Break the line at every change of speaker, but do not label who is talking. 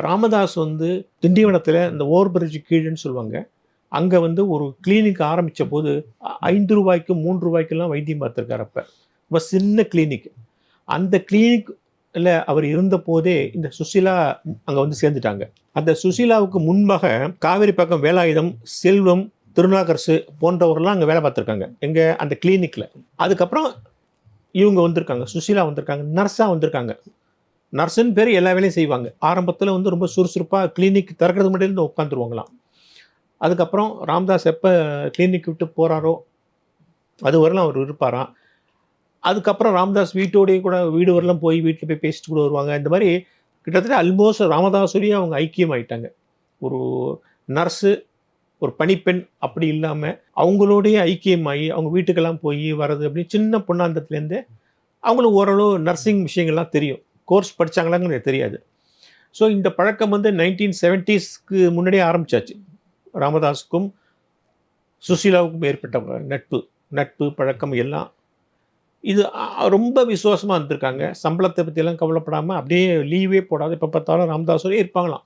ராமதாஸ் வந்து திண்டிவனத்தில் இந்த over bridge கீழேன்னு சொல்லுவாங்க. அங்கே வந்து ஒரு கிளினிக் ஆரம்பித்த போது ரூ. 5 ரூ. 3 வைத்தியம் பார்த்துருக்காரு. அப்போ ரொம்ப சின்ன கிளினிக். அந்த கிளினிக்ல அவர் இருந்த போதே இந்த சுசீலா அங்கே வந்து சேர்ந்துட்டாங்க. அந்த சுசீலாவுக்கு முன்பாக காவேரி பக்கம் வேலாயுதம், செல்வம், திருநாகரசு போன்றவர்கள்லாம் அங்கே வேலை பார்த்துருக்காங்க. எங்கே அந்த கிளினிக்கில். அதுக்கப்புறம் இவங்க வந்திருக்காங்க, சுசீலா வந்திருக்காங்க, நர்ஸாக வந்திருக்காங்க. நர்ஸுன்னு பேர் எல்லா வேலையும் செய்வாங்க. ஆரம்பத்தில் வந்து ரொம்ப சுறுசுறுப்பாக கிளினிக் திறக்கிறது மட்டும் இருந்து உட்காந்துருவாங்களாம். அதுக்கப்புறம் ராமதாஸ் எப்போ கிளினிக் விட்டு போகிறாரோ அது வரலாம் அவர் இருப்பாராம். அதுக்கப்புறம் ராமதாஸ் வீட்டோடையே கூட வீடு வரலாம் போய் வீட்டில் போய் பேசிட்டு கூட வருவாங்க. இந்த மாதிரி கிட்டத்தட்ட ஆல்மோஸ்ட் ராமதாஸோடையே அவங்க ஐக்கியம் ஆயிட்டாங்க. ஒரு நர்ஸு, ஒரு பணிப்பெண் அப்படி இல்லாமல் அவங்களோடைய ஐக்கியமாகி அவங்க வீட்டுக்கெல்லாம் போய் வர்றது அப்படி சின்ன பொண்ணாந்தத்துலேருந்தே அவங்களுக்கு ஓரளவு நர்சிங் விஷயங்கள்லாம் தெரியும். கோர்ஸ் படித்தாங்களான்னு எனக்கு தெரியாது. ஸோ இந்த பழக்கம் வந்து 1970ஸ்க்கு முன்னாடியே ஆரம்பிச்சாச்சு. ராமதாஸுக்கும் சுசீலாவுக்கும் ஏற்பட்ட நட்பு பழக்கம் எல்லாம் இது ரொம்ப விசுவாசமாக இருந்திருக்காங்க. சம்பளத்தை பற்றியெல்லாம் கவலைப்படாமல் அப்படியே லீவே போடாது எப்போ பார்த்தாலும் ராமதாஸோடய இருப்பாங்களாம்.